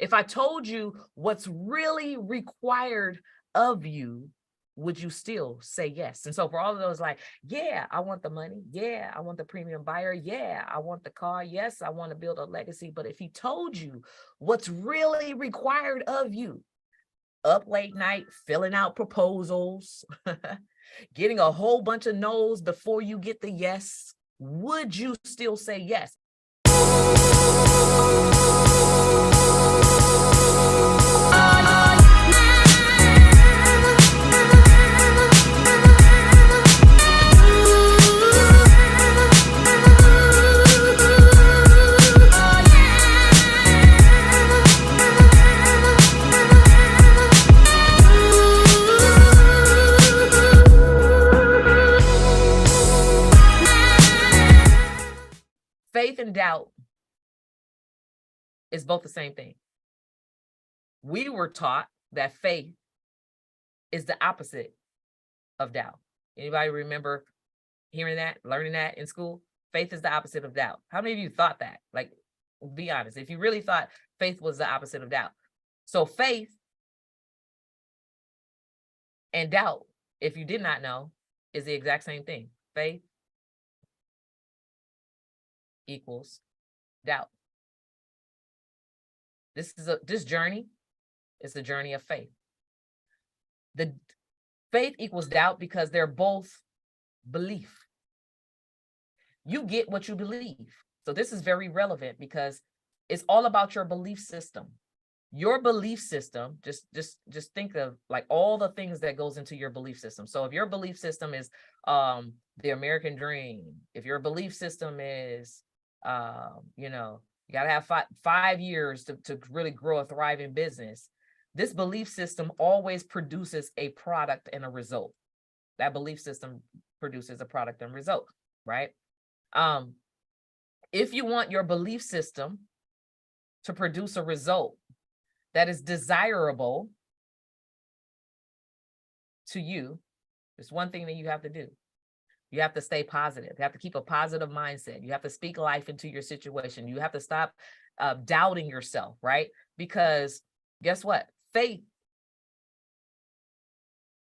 If I told you what's really required of you, would you still say yes? And so for all of those, like, yeah, I want the money. Yeah, I want the premium buyer. Yeah, I want the car. Yes, I want to build a legacy. But if he told you what's really required of you, up late night, filling out proposals, getting a whole bunch of no's before you get the yes, would you still say yes? Faith and doubt is both the same thing. We were taught that faith is the opposite of doubt. Anybody remember hearing that, learning that in school? Faith is the opposite of doubt. How many of you thought that? Like, be honest, if you really thought faith was the opposite of doubt. So faith and doubt, if you did not know, is the exact same thing. Faith equals doubt. This journey is the journey of faith. The faith equals doubt because they're both belief. You get what you believe. So this is very relevant because it's all about your belief system. Your belief system, just think of like all the things that goes into your belief system. So if your belief system is the American dream, if your belief system is you got to have 5 years to really grow a thriving business, this belief system always produces a product and a result. That belief system produces a product and result, right? If you want your belief system to produce a result that is desirable to you, there's one thing that you have to do. You have to stay positive. You have to keep a positive mindset. You have to speak life into your situation. You have to stop doubting yourself, right? Because guess what? Faith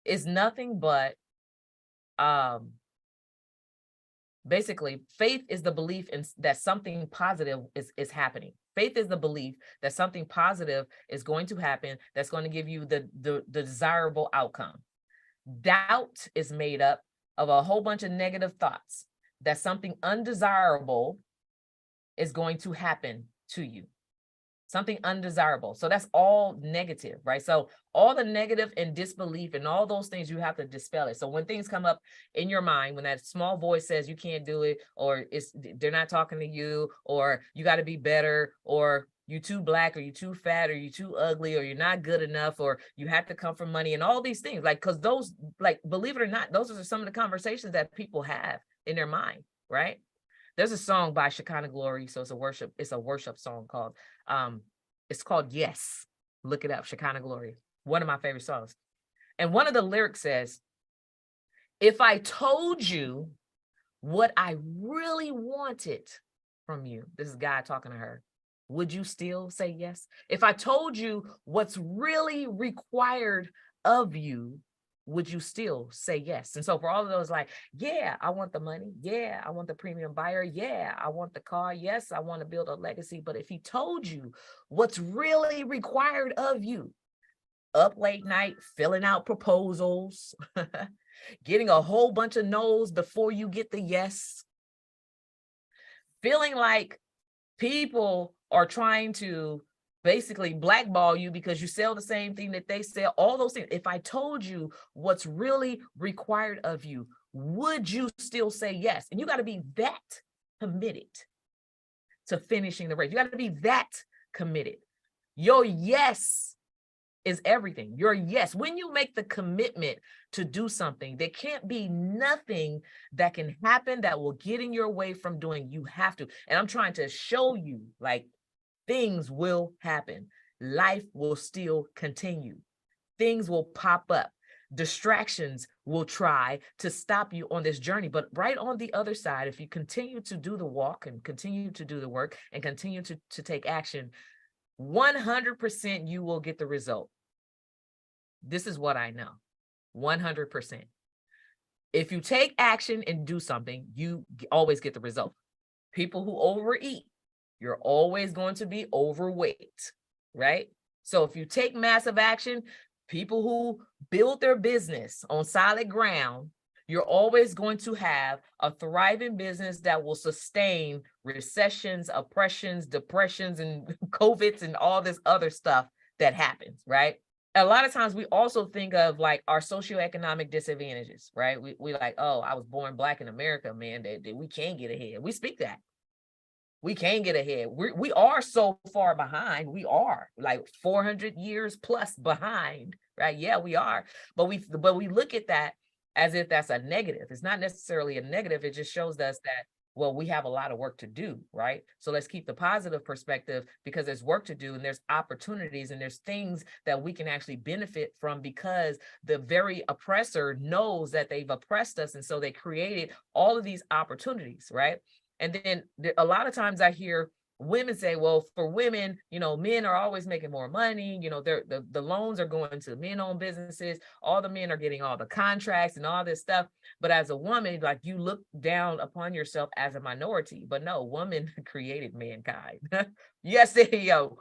is nothing but, basically, faith is the belief in that something positive is happening. Faith is the belief that something positive is going to happen that's going to give you the desirable outcome. Doubt is made up of a whole bunch of negative thoughts that something undesirable is going to happen to you. Something undesirable. So that's all negative, right? So all the negative and disbelief and all those things, you have to dispel it. So when things come up in your mind, when that small voice says you can't do it, or they're not talking to you, or you got to be better, or you too black, or you too fat, or you too ugly, or you're not good enough, or you have to come from money, and all these things, like, because those, like, believe it or not, those are some of the conversations that people have in their mind, right? There's a song by Shekinah Glory, so it's a worship song called it's called Yes. Look it up, Shekinah Glory, one of my favorite songs. And one of the lyrics says, if I told you what I really wanted from you, this is God talking to her, would you still say yes? If I told you what's really required of you, would you still say yes? And so for all of those, like, yeah, I want the money. Yeah, I want the premium buyer. Yeah, I want the car. Yes, I want to build a legacy. But if he told you what's really required of you, up late night, filling out proposals, getting a whole bunch of no's before you get the yes, feeling like people are trying to basically blackball you because you sell the same thing that they sell, all those things. If I told you what's really required of you, would you still say yes? And you got to be that committed to finishing the race. You got to be that committed. Your yes is everything. Your yes. When you make the commitment to do something, there can't be nothing that can happen that will get in your way from doing. You have to. And I'm trying to show you, like, things will happen. Life will still continue. Things will pop up. Distractions will try to stop you on this journey. But right on the other side, if you continue to do the walk and continue to do the work and continue to take action, 100% you will get the result. This is what I know, 100%. If you take action and do something, you always get the result. People who overeat, you're always going to be overweight, right? So if you take massive action, people who build their business on solid ground, you're always going to have a thriving business that will sustain recessions, oppressions, depressions, and COVIDs and all this other stuff that happens, right? A lot of times we also think of like our socioeconomic disadvantages, right? We like, oh, I was born Black in America, man, that we can't get ahead. We speak that. We can't get ahead. We are so far behind. We are like 400 years plus behind, right? Yeah, we are. But we look at that as if that's a negative. It's not necessarily a negative. It just shows us that, well, we have a lot of work to do, right? So let's keep the positive perspective, because there's work to do and there's opportunities and there's things that we can actually benefit from, because the very oppressor knows that they've oppressed us. And so they created all of these opportunities, right? And then a lot of times I hear women say, well, for women, men are always making more money. The loans are going to men-owned businesses. All the men are getting all the contracts and all this stuff. But as a woman, like, you look down upon yourself as a minority. But no, woman created mankind. Yes, none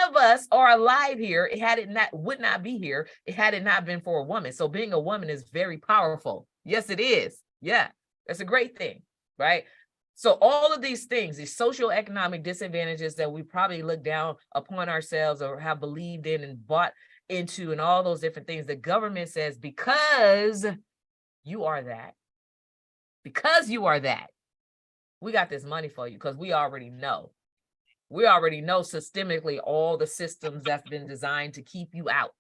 of us are alive here. Would not be here had it not been for a woman. So being a woman is very powerful. Yes, it is. Yeah. That's a great thing, right? So all of these things, these socioeconomic disadvantages that we probably look down upon ourselves or have believed in and bought into and all those different things, the government says, because you are that, we got this money for you, because we already know. We already know systemically all the systems that's been designed to keep you out.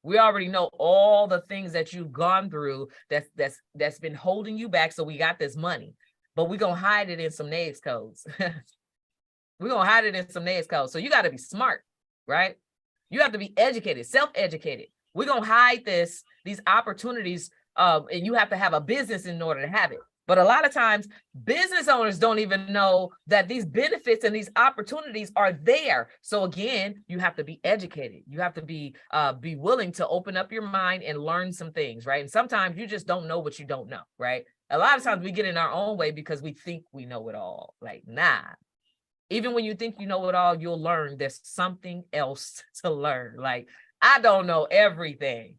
We already know all the things that you've gone through that's been holding you back. So we got this money, but we're going to hide it in some NAICS codes. We're going to hide it in some NAICS codes. So you got to be smart, right? You have to be educated, self-educated. We're going to hide these opportunities, and you have to have a business in order to have it. But a lot of times business owners don't even know that these benefits and these opportunities are there. So again, you have to be educated. You have to be willing to open up your mind and learn some things, right? And sometimes you just don't know what you don't know, right? A lot of times we get in our own way because we think we know it all. Like, nah. Even when you think you know it all, you'll learn there's something else to learn. Like, I don't know everything.